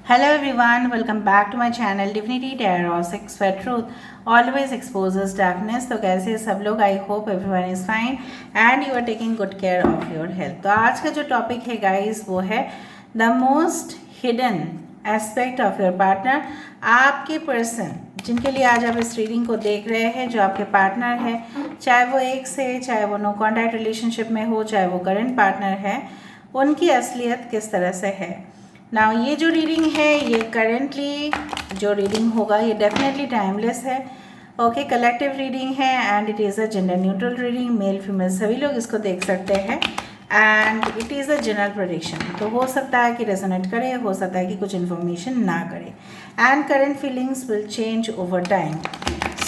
Hello everyone, welcome back to my channel Divinity Tarot 6 where truth always exposes darkness. तो कैसे हैं सब लोग? I hope everyone is fine and you are taking good care of your health. तो आज का जो topic है गाइस वो है the most hidden aspect of your partner. आपके पर्सन जिनके लिए आज आप इस रीडिंग को देख रहे हैं, जो आपके पार्टनर है, चाहे वो एक्स है, चाहे वो नो कॉन्टैक्ट रिलेशनशिप में हो, चाहे वो करंट पार्टनर है, उनकी असलियत किस तरह से है। ना ये जो रीडिंग है ये करेंटली जो रीडिंग होगा ये डेफिनेटली टाइमलेस है। ओके, कलेक्टिव रीडिंग है and it is a gender neutral reading. Male female सभी लोग इसको देख सकते हैं and it is a general prediction. तो हो सकता है कि रेजोनेट करे, हो सकता है कि कुछ इन्फॉर्मेशन ना करे and current feelings will change over time.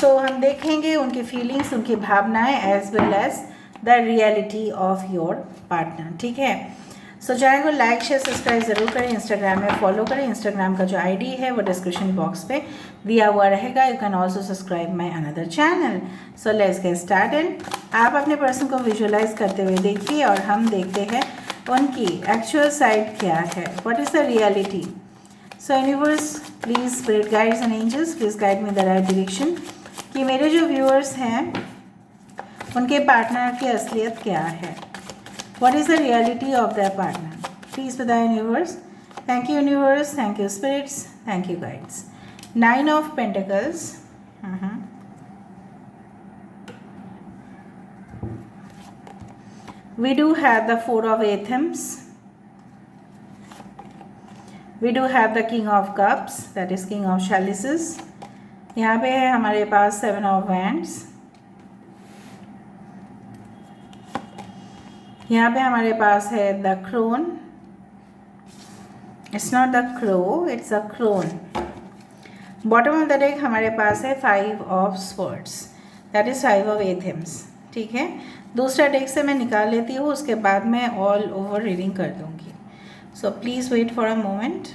So हम देखेंगे उनकी फीलिंग्स, उनकी भावनाएं as well as the reality of your partner. ठीक है, सो चैनल को लाइक शेयर सब्सक्राइब ज़रूर करें, इंस्टाग्राम में फॉलो करें। इंस्टाग्राम का जो आईडी है वो डिस्क्रिप्शन बॉक्स पे दिया हुआ रहेगा। You can also subscribe my another channel. So let's get started. आप अपने पर्सन को विजुअलाइज करते हुए देखिए और हम देखते हैं उनकी एक्चुअल साइड क्या है, what is the reality. So universe please, spirit guides and angels please guide me the right direction कि मेरे जो व्यूअर्स हैं उनके पार्टनर की असलियत क्या है। What is the reality of their partner? Please with the universe. Thank you universe, thank you spirits, thank you guides. 9 of Pentacles. We do have the 4 of Athens. We do have the King of Cups, that is King of Chalices. यहाँ पे है हमारे पास 7 of Wands. यहाँ पे हमारे पास है the crone. It's not the crow, it's a crone. Bottom of the deck हमारे पास है 5 of swords, that is 5 of athames. ठीक है, दूसरा डेक से मैं निकाल लेती हूँ, उसके बाद मैं ऑल ओवर रीडिंग कर दूँगी। So please wait for a moment.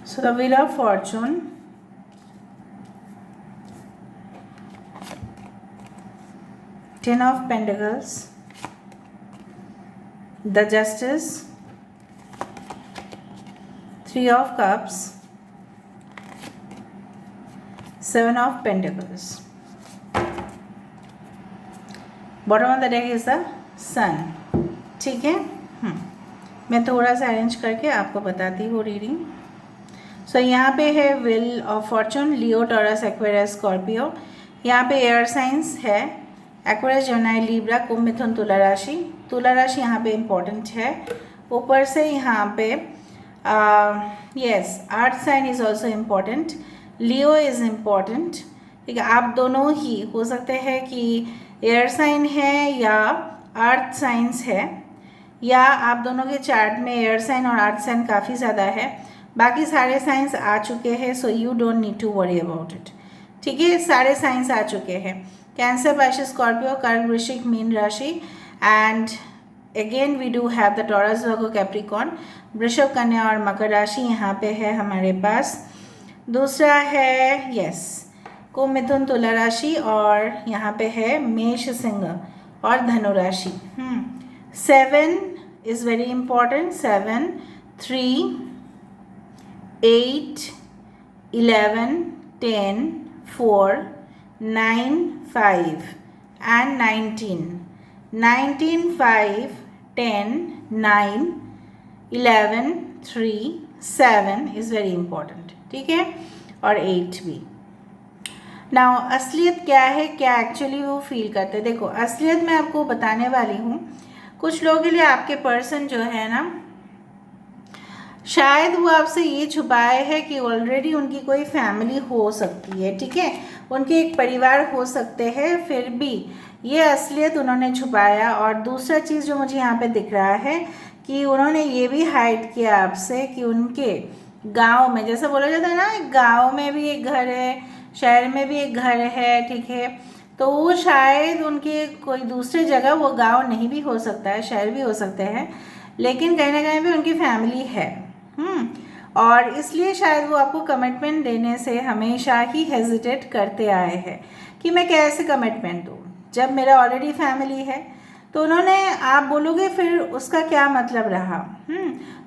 So the Wheel of Fortune, Ten of Pentacles, the Justice, 3 of Cups, 7 of Pentacles. Bottom of the deck is the Sun. ठीक है, मैं थोड़ा सा अरेंज करके आपको बताती हूँ रीडिंग। सो यहाँ पे है wheel of Fortune, Leo, taurus, Aquarius, Scorpio. यहाँ पे एयर साइंस है एक्वेरियस, जेमिनी, लिब्रा, कुंभ, मिथुन, तुला राशि। तुला राशि यहाँ पे इम्पॉर्टेंट है। ऊपर से यहाँ पे yes, earth sign is also important, Leo is important. ठीक है, आप दोनों ही हो सकते हैं कि एयर साइन है या अर्थ साइंस है, या आप दोनों के चार्ट में एयर साइन और अर्थ साइन काफ़ी ज़्यादा है, बाकी सारे साइंस आ चुके हैं। So you don't need to worry about it. ठीक है, सारे साइंस आ चुके हैं। कैंसर, पाइसेस, स्कॉर्पियो, कर्क, वृश्चिक, मीन राशि and again we do have the Taurus, Virgo, Capricorn, वृषभ, कन्या और मकर राशि यहाँ पे है हमारे पास। दूसरा है यस कुंभ, मिथुन, तुला राशि और यहाँ पे है मेष, सिंह और धनु राशि। 7 is very important. 7, 3, 8, 11, 10, 4, 9, 5 and 19. 19, 5, 10, 9, 11, 3, 7 is very important. ठीक है, और 8 भी। नाउ असलियत क्या है, क्या एक्चुअली वो फील करते हैं। देखो, असलियत मैं आपको बताने वाली हूँ। कुछ लोगों के लिए आपके पर्सन जो है ना, शायद वो आपसे ये छुपाए है कि ऑलरेडी उनकी कोई फैमिली हो सकती है। ठीक है, उनके एक परिवार हो सकते हैं, फिर भी ये असलियत उन्होंने छुपाया। और दूसरा चीज़ जो मुझे यहाँ पे दिख रहा है कि उन्होंने ये भी हाइड किया आपसे कि उनके गांव में, जैसे बोला जाता है ना, गांव में भी एक घर है, शहर में भी एक घर है, ठीक है, तो वो शायद उनके कोई दूसरे जगह, वो गांव नहीं भी हो सकता है, शहर भी हो सकते हैं, लेकिन कहीं ना कहीं भी उनकी फैमिली है। और इसलिए शायद वो आपको कमिटमेंट देने से हमेशा ही हेजिटेट करते आए हैं कि मैं कैसे कमिटमेंट दूँ जब मेरा ऑलरेडी फैमिली है। तो उन्होंने, आप बोलोगे फिर उसका क्या मतलब रहा,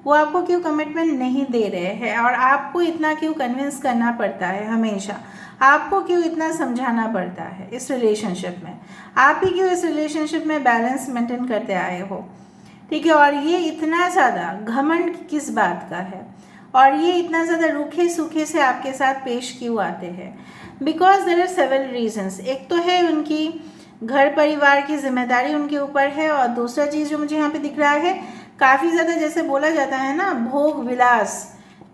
वो आपको क्यों कमिटमेंट नहीं दे रहे हैं, और आपको इतना क्यों कन्विंस करना पड़ता है, हमेशा आपको क्यों इतना समझाना पड़ता है इस रिलेशनशिप में, आप ही क्यों इस रिलेशनशिप में बैलेंस मेंटेन करते आए हो, ठीक है। और ये इतना ज़्यादा घमंड किस बात का है, और ये इतना ज़्यादा रूखे सूखे से आपके साथ पेश क्यों आते हैं? Because there are several reasons. एक तो है उनकी घर परिवार की जिम्मेदारी उनके ऊपर है, और दूसरा चीज़ जो मुझे यहाँ पे दिख रहा है, काफ़ी ज़्यादा जैसे बोला जाता है ना, भोग विलास,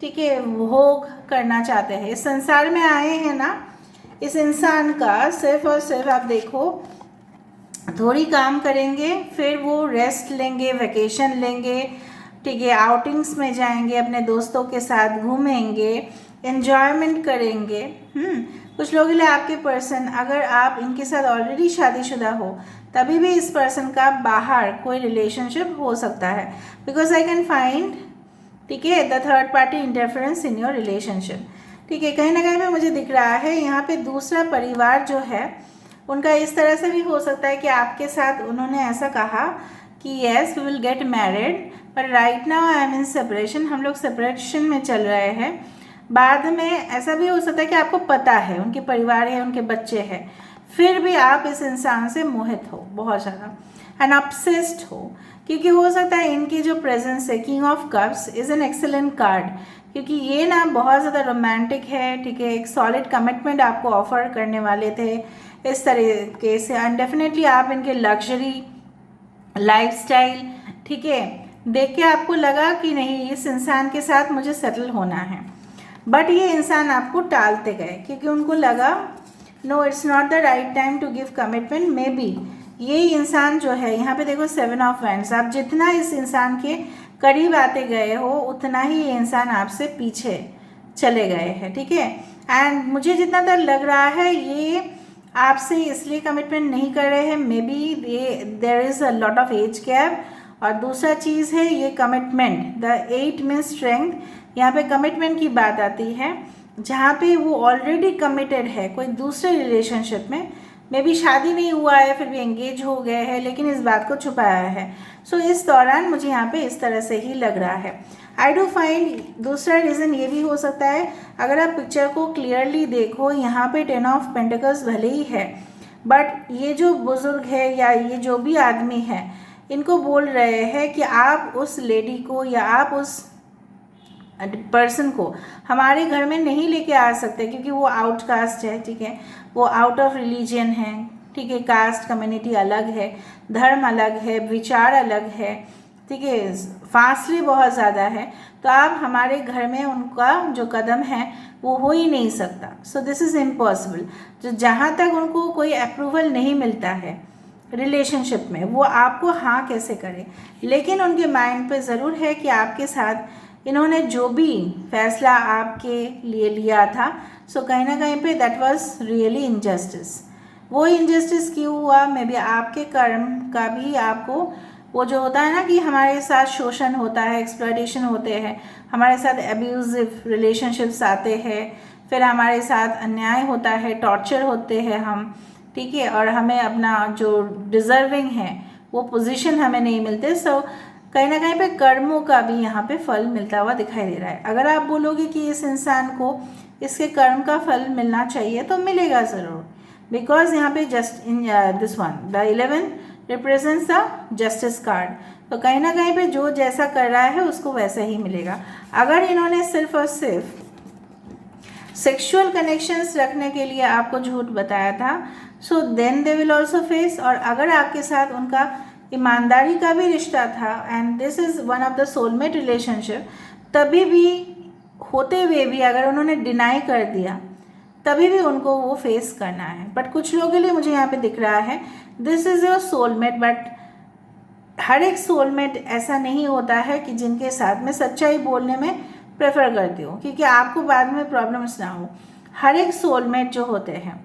ठीक है, भोग करना चाहते हैं। इस संसार में आए हैं ना, इस इंसान का सिर्फ और सिर्फ आप देखो, थोड़ी काम करेंगे, फिर वो रेस्ट लेंगे, वेकेशन लेंगे, ठीक है, आउटिंग्स में जाएंगे, अपने दोस्तों के साथ घूमेंगे, एन्जॉयमेंट करेंगे। कुछ लोगों के लिए आपके पर्सन, अगर आप इनके साथ ऑलरेडी शादीशुदा हो, तभी भी इस पर्सन का बाहर कोई रिलेशनशिप हो सकता है, बिकॉज आई कैन फाइंड, ठीक है, the third party interference in your relationship, ठीक है। कहीं ना कहीं पे मुझे दिख रहा है यहाँ पे दूसरा परिवार जो है उनका इस तरह से भी हो सकता है कि आपके साथ उन्होंने ऐसा कहा कि yes we will get married, पर right now I am in separation, हम लोग सेपरेशन में चल रहे हैं। बाद में ऐसा भी हो सकता है कि आपको पता है उनके परिवार है, उनके बच्चे हैं, फिर भी आप इस इंसान से मोहित हो बहुत ज़्यादा, एंड अपसेस्ड हो, क्योंकि हो सकता है इनकी जो प्रेजेंस है, king of cups is an excellent card, क्योंकि ये ना बहुत ज़्यादा रोमांटिक है, ठीक है, एक सॉलिड कमिटमेंट आपको ऑफर करने वाले थे इस तरीके से, एंड डेफिनेटली आप इनके लग्जरी लाइफस्टाइल, ठीक है, देख के आपको लगा कि नहीं इस इंसान के साथ मुझे सेटल होना है, बट ये इंसान आपको टालते गए क्योंकि उनको लगा no it's not the right time to give commitment. Maybe ये इंसान जो है, यहाँ पे देखो 7 ऑफ वैंड्स, आप जितना इस इंसान के करीब आते गए हो उतना ही ये इंसान आपसे पीछे चले गए हैं, ठीक है। एंड मुझे जितना तक लग रहा है ये आपसे इसलिए कमिटमेंट नहीं कर रहे हैं, maybe there is a lot of age gap, और दूसरा चीज़ है ये कमिटमेंट, द 8 मीन्स स्ट्रेंथ, यहाँ पे कमिटमेंट की बात आती है, जहाँ पे वो ऑलरेडी कमिटेड है कोई दूसरे रिलेशनशिप में, मे बी शादी नहीं हुआ है फिर भी एंगेज हो गए हैं, लेकिन इस बात को छुपाया है। सो इस दौरान मुझे यहाँ पे इस तरह से ही लग रहा है। आई डू फाइंड दूसरा रीज़न ये भी हो सकता है, अगर आप पिक्चर को क्लियरली देखो, यहाँ पे 10 ऑफ पेंटिकल्स भले ही है, बट ये जो बुजुर्ग है या ये जो भी आदमी है, इनको बोल रहे हैं कि आप उस लेडी को या आप उस पर्सन को हमारे घर में नहीं लेके आ सकते, क्योंकि वो आउटकास्ट है, ठीक है, वो आउट ऑफ रिलीजन है, ठीक है, कास्ट कम्युनिटी अलग है, धर्म अलग है, विचार अलग है, ठीक है, फासले बहुत ज़्यादा है, तो आप हमारे घर में उनका जो कदम है वो हो ही नहीं सकता। So this is impossible. जो जहाँ तक उनको कोई अप्रूवल नहीं मिलता है रिलेशनशिप में, वो आपको हाँ कैसे करें, लेकिन उनके माइंड पे ज़रूर है कि आपके साथ इन्होंने जो भी फैसला आपके लिए लिया था, सो कहीं ना कहीं पे दैट वाज रियली इनजस्टिस। वो इनजस्टिस क्यों हुआ, मे बी आपके कर्म का भी आपको, वो जो होता है ना कि हमारे साथ शोषण होता है, एक्सप्लॉयटेशन होते हैं, हमारे साथ एब्यूजिव रिलेशनशिप्स आते हैं, फिर हमारे साथ अन्याय होता है, टॉर्चर होते हैं हम, ठीक है, और हमें अपना जो डिज़र्विंग है वो पोजीशन हमें नहीं मिलते। सो कहीं ना कहीं पे कर्मों का भी यहाँ पे फल मिलता हुआ दिखाई दे रहा है। अगर आप बोलोगे कि इस इंसान को इसके कर्म का फल मिलना चाहिए तो मिलेगा ज़रूर, बिकॉज यहाँ पे just in this one the 11 represents the justice card, तो कहीं ना कहीं पे जो जैसा कर रहा है उसको वैसा ही मिलेगा। अगर इन्होंने सिर्फ और सिर्फ सेक्सुअल कनेक्शंस रखने के लिए आपको झूठ बताया था, so then they will also face, और अगर आपके साथ उनका ईमानदारी का भी रिश्ता था and this is one of the soulmate relationship, तभी भी होते हुए भी अगर उन्होंने डिनाई कर दिया तभी भी उनको वो फेस करना है। बट कुछ लोगों के लिए मुझे यहाँ पे दिख रहा है this is your soulmate, but हर एक सोलमेट ऐसा नहीं होता है कि जिनके साथ में सच्चाई बोलने में प्रेफर करती हूँ, क्योंकि आपको बाद में प्रॉब्लम्स ना हो। हर एक सोलमेट जो होते हैं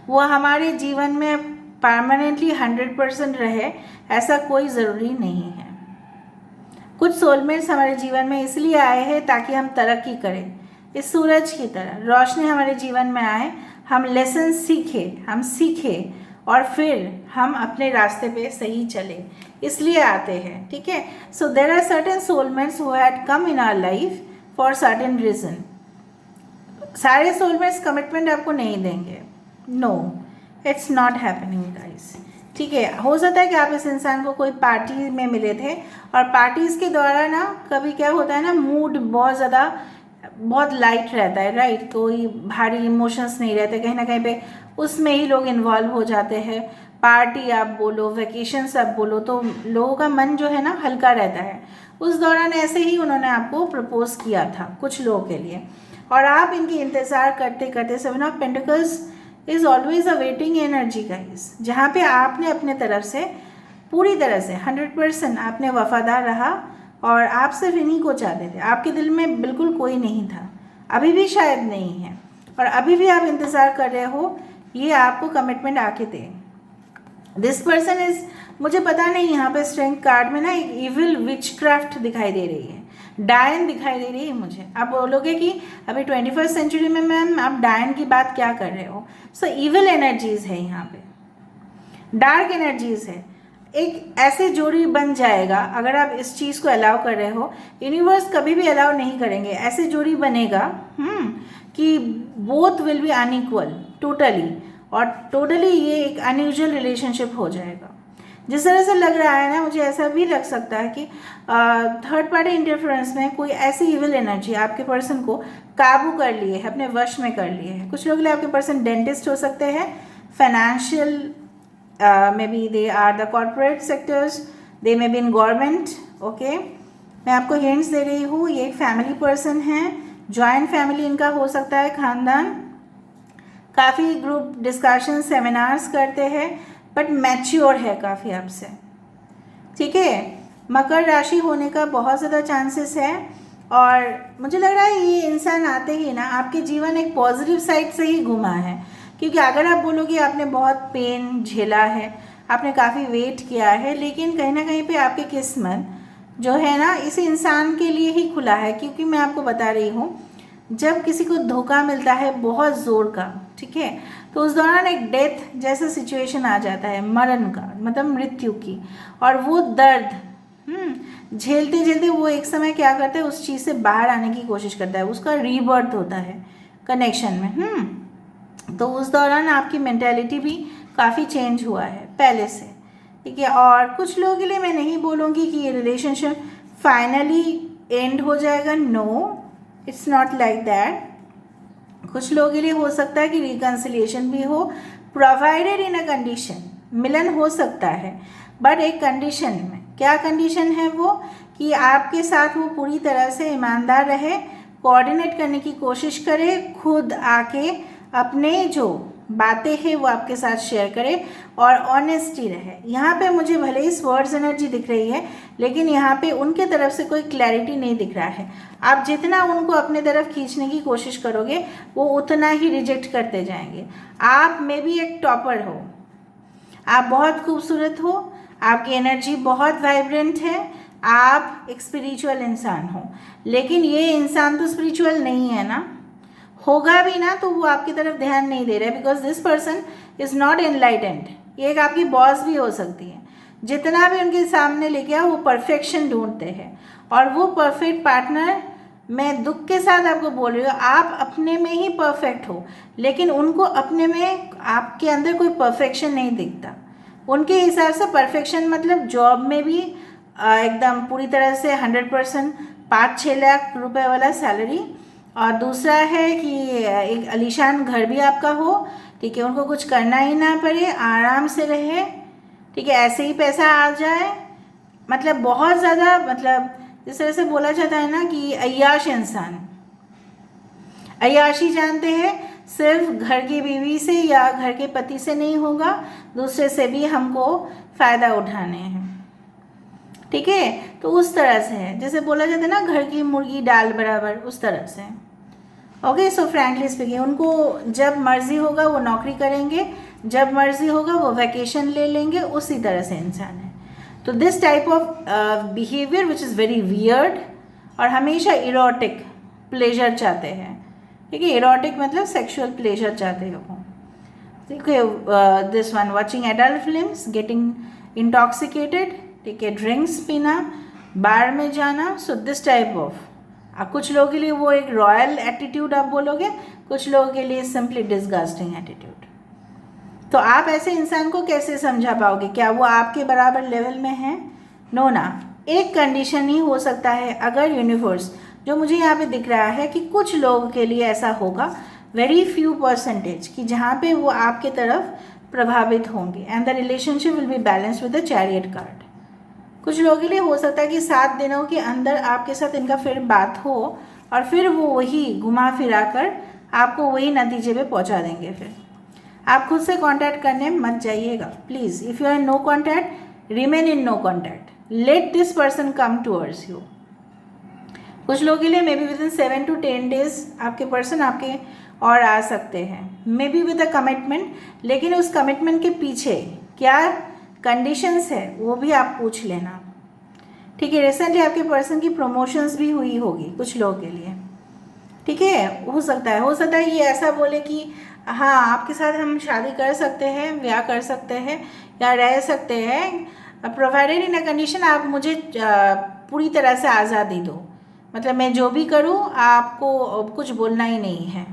वो हमारे जीवन में परमानेंटली 100% रहे, ऐसा कोई ज़रूरी नहीं है। कुछ सोलमेट्स हमारे जीवन में इसलिए आए हैं ताकि हम तरक्की करें। इस सूरज की तरह रोशनी हमारे जीवन में आए, हम लेसन सीखें और फिर हम अपने रास्ते पे सही चले, इसलिए आते हैं। ठीक है, so there are certain soulmates who had come in our life for certain reason. सारे सोलमेट्स कमिटमेंट आपको नहीं देंगे, no, it's not happening guys. ठीक है, हो सकता है कि आप इस इंसान को कोई पार्टी में मिले थे और पार्टीज़ के द्वारा ना कभी क्या होता है ना, मूड बहुत लाइट रहता है, राइट, कोई भारी इमोशंस नहीं रहते, कहीं ना कहीं पे उसमें ही लोग इन्वॉल्व हो जाते हैं। पार्टी आप बोलो, वेकेशंस आप बोलो, तो लोगों का मन जो है ना हल्का रहता है। उस दौरान ऐसे ही उन्होंने आपको प्रपोज किया था कुछ लोगों के लिए, और आप इनकी इंतज़ार करते करते, seven of pentacles is always a waiting energy guys, जहाँ पे आपने अपने तरफ से पूरी तरह से 100% आपने वफादार रहा और आप सिर्फ इन्हीं को चाहते थे। आपके दिल में बिल्कुल कोई नहीं था, अभी भी शायद नहीं है, और अभी भी आप इंतज़ार कर रहे हो ये आपको कमिटमेंट आके दे। दिस पर्सन इज, मुझे पता नहीं, यहाँ पे स्ट्रेंथ कार्ड में ना एक इविल विचक्राफ्ट दिखाई दे रही है, डायन दिखाई दे रही है मुझे। आप बोलोगे कि अभी 21st सेंचुरी में मैम आप डायन की बात क्या कर रहे हो? सो इविल एनर्जीज है यहाँ पे, डार्क एनर्जीज है। एक ऐसे जोड़ी बन जाएगा अगर आप इस चीज़ को अलाउ कर रहे हो। यूनिवर्स कभी भी अलाउ नहीं करेंगे, ऐसे जोड़ी बनेगा कि both will be unequal totally, और टोटली ये एक अनयूजुअल रिलेशनशिप हो जाएगा। जिस तरह से लग रहा है ना, मुझे ऐसा भी लग सकता है कि थर्ड पार्टी इंटरफेरेंस में कोई ऐसी इविल एनर्जी आपके पर्सन को काबू कर लिए है, अपने वश में कर लिए है। कुछ लोग लिए आपके पर्सन डेंटिस्ट हो सकते हैं, financial maybe they are the corporate sectors, they may be in government. Okay, मैं आपको हिंट्स दे रही हूँ, ये एक फैमिली पर्सन है, जॉइंट फैमिली इनका हो सकता है, खानदान, काफ़ी ग्रुप डिस्कशन सेमिनार्स करते हैं, बट मैच्योर है काफ़ी आपसे। ठीक है, मकर राशि होने का बहुत ज़्यादा चांसेस है, और मुझे लग रहा है ये इंसान आते ही ना आपके जीवन एक पॉजिटिव साइड से ही घुमा है। क्योंकि अगर आप बोलोगे आपने बहुत पेन झेला है, आपने काफ़ी वेट किया है, लेकिन कहीं ना कहीं पे आपकी किस्मत जो है ना इस इंसान के लिए ही खुला है। क्योंकि मैं आपको बता रही हूँ, जब किसी को धोखा मिलता है बहुत ज़ोर का, ठीक है, तो उस दौरान एक डेथ जैसा सिचुएशन आ जाता है, मरण का मतलब मृत्यु की, और वो दर्द झेलते झेलते वो एक समय क्या करता है, उस चीज़ से बाहर आने की कोशिश करता है, उसका रीबर्थ होता है कनेक्शन में। तो उस दौरान आपकी मेंटालिटी भी काफ़ी चेंज हुआ है पहले से। ठीक है, और कुछ लोगों के लिए मैं नहीं बोलूँगी कि ये रिलेशनशिप फाइनली एंड हो जाएगा, no, it's not like that. कुछ लोगों के लिए हो सकता है कि रिकन्सिलिएशन भी हो, प्रोवाइडेड इन अ कंडीशन, मिलन हो सकता है, बट एक कंडीशन में। क्या कंडीशन है वो? कि आपके साथ वो पूरी तरह से ईमानदार रहे, कोऑर्डिनेट करने की कोशिश करे, खुद आके अपने जो बातें हैं वो आपके साथ शेयर करे, और ऑनेस्टी रहे। यहाँ पे मुझे भले ही स्वर्ड्स एनर्जी दिख रही है, लेकिन यहाँ पे उनके तरफ से कोई क्लैरिटी नहीं दिख रहा है। आप जितना उनको अपने तरफ खींचने की कोशिश करोगे वो उतना ही रिजेक्ट करते जाएंगे। आप में भी एक टॉपर हो, आप बहुत खूबसूरत हो, आपकी एनर्जी बहुत वाइब्रेंट है, आप एक स्पिरिचुअल इंसान हो, लेकिन ये इंसान तो स्पिरिचुअल नहीं है ना, होगा भी ना तो वो आपकी तरफ ध्यान नहीं दे रहा है, because this person is not enlightened. ये एक आपकी बॉस भी हो सकती है। जितना भी उनके सामने लेके आओ वो परफेक्शन ढूंढते हैं, और वो परफेक्ट पार्टनर, मैं दुख के साथ आपको बोल रही हूँ, आप अपने में ही परफेक्ट हो, लेकिन उनको अपने में आपके अंदर कोई परफेक्शन नहीं दिखता। उनके हिसाब से परफेक्शन मतलब जॉब में भी एकदम पूरी तरह से 100%, 5-6 लाख रुपए वाला सैलरी, और दूसरा है कि एक आलीशान घर भी आपका हो, ठीक है, उनको कुछ करना ही ना पड़े, आराम से रहे, ठीक है, ऐसे ही पैसा आ जाए, मतलब बहुत ज़्यादा, मतलब जिस तरह से बोला जाता है ना कि अय्याश इंसान। अय्याशी जानते हैं, सिर्फ घर की बीवी से या घर के पति से नहीं होगा, दूसरे से भी हमको फ़ायदा उठाने हैं। ठीक है, तो उस तरह से है, जैसे बोला जाता है ना घर की मुर्गी दाल बराबर, उस तरह से। ओके, सो फ्रैंकली स्पीकिंग, उनको जब मर्जी होगा वो नौकरी करेंगे, जब मर्जी होगा वो वैकेशन ले लेंगे, उसी तरह से इंसान है। तो this type of behaviour which is very weird, और हमेशा इरोटिक प्लेजर चाहते हैं, ठीक है। इरोटिक मतलब सेक्सुअल प्लेजर चाहते हो, ठीक है। This one watching adult films, getting intoxicated, ठीक है, ड्रिंक्स पीना, बार में जाना, सो दिस टाइप ऑफ। कुछ लोगों के लिए वो एक रॉयल एटीट्यूड आप बोलोगे, कुछ लोगों के लिए सिंपली डिसगस्टिंग एटीट्यूड। तो आप ऐसे इंसान को कैसे समझा पाओगे? क्या वो आपके बराबर लेवल में है? नो ना। एक कंडीशन ही हो सकता है, अगर यूनिवर्स जो मुझे यहाँ पे दिख रहा है कि कुछ लोगों के लिए ऐसा होगा, वेरी फ्यू परसेंटेज, कि जहाँ पे वो आपके तरफ प्रभावित होंगे, and the relationship will be balanced with the chariot card. कुछ लोगों के लिए हो सकता है कि 7 दिनों के अंदर आपके साथ इनका फिर बात हो, और फिर वो वही घुमा फिरा कर आपको वही नतीजे पे पहुंचा देंगे। फिर आप खुद से कांटेक्ट करने मत जाइएगा please. If you are no contact, remain in no contact, let this person come towards you. कुछ लोगों के लिए maybe within 7 to 10 days आपके पर्सन आपके और आ सकते हैं, maybe with a commitment, लेकिन उस कमिटमेंट के पीछे क्या कंडीशंस है वो भी आप पूछ लेना, ठीक है। रिसेंटली आपके पर्सन की प्रमोशंस भी हुई होगी कुछ लोगों के लिए, ठीक है। हो सकता है ये ऐसा बोले कि हाँ आपके साथ हम शादी कर सकते हैं, ब्याह कर सकते हैं या रह सकते हैं, प्रोवाइडेड इन अ कंडीशन आप मुझे पूरी तरह से आज़ादी दो, मतलब मैं जो भी करूँ आपको कुछ बोलना ही नहीं है,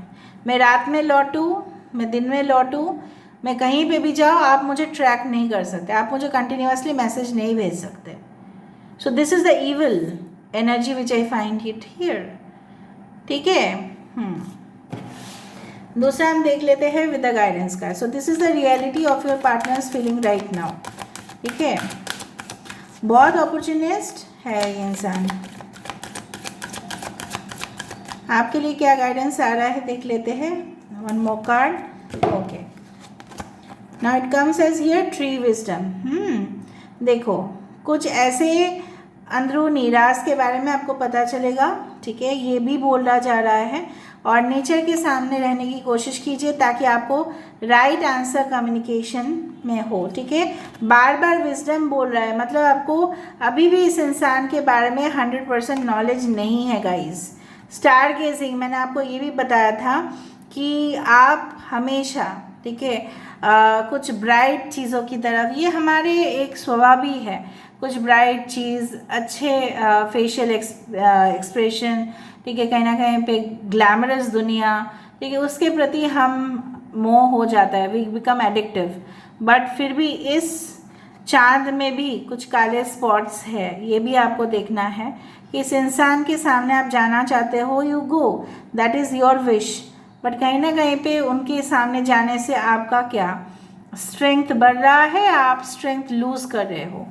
मैं रात में लौटूँ, मैं दिन में लौटूँ, मैं कहीं पे भी जाओ, आप मुझे ट्रैक नहीं कर सकते, आप मुझे कंटिन्यूसली मैसेज नहीं भेज सकते। So this is the evil energy which I find it here, ठीक है। दूसरा हम देख लेते हैं विद द गाइडेंस का। So this is the reality of your partners feeling right now, ठीक है। बहुत अपॉर्चुनिस्ट है ये इंसान। आपके लिए क्या गाइडेंस आ रहा है देख लेते हैं। One more card, okay. Now it comes as here tree wisdom. देखो कुछ ऐसे अंदरूनी राज के बारे में आपको पता चलेगा, ठीक है। ये भी बोला जा रहा है, और नेचर के सामने रहने की कोशिश कीजिए ताकि आपको राइट आंसर कम्युनिकेशन में हो, ठीक है। बार बार विजडम बोल रहा है, मतलब आपको अभी भी इस इंसान के बारे में 100% नॉलेज नहीं है गाइज। स्टार गेजिंग, मैंने आपको ये भी बताया था कि आप हमेशा, ठीक है, कुछ ब्राइट चीज़ों की तरफ, ये हमारे एक स्वभाव ही है, कुछ ब्राइट चीज़, अच्छे फेशियल एक्सप्रेशन, ठीक है, कहीं ना कहीं पे ग्लैमरस दुनिया, ठीक है, उसके प्रति हम मोह हो जाता है, वी बिकम एडिक्टिव। बट फिर भी इस चांद में भी कुछ काले स्पॉट्स है, ये भी आपको देखना है कि इस इंसान के सामने आप जाना चाहते हो, you go, that is your wish. But कहीं ना कहीं पे उनके सामने जाने से आपका क्या स्ट्रेंथ बढ़ रहा है, आप स्ट्रेंथ लूज़ कर रहे हो,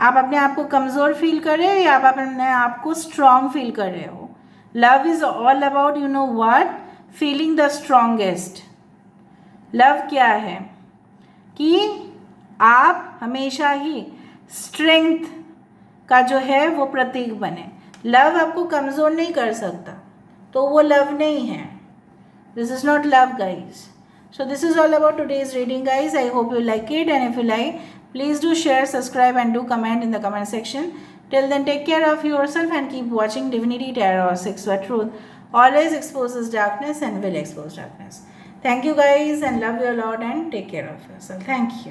आप अपने आप को कमज़ोर फील कर रहे हो या आप अपने आप को स्ट्रॉन्ग फील कर रहे हो। Love is all about, you know what, feeling the strongest. Love क्या है कि आप हमेशा ही स्ट्रेंथ का जो है वो प्रतीक बने। लव आपको कमज़ोर नहीं कर सकता, तो वो लव नहीं है। This is not love, guys. So this is all about today's reading, guys. I hope you like it, and if you like, please do share, subscribe, and do comment in the comment section. Till then, take care of yourself and keep watching Divinity Tarot 6 where truth always exposes darkness and will expose darkness. Thank you, guys, and love you a lot, and take care of yourself. Thank you.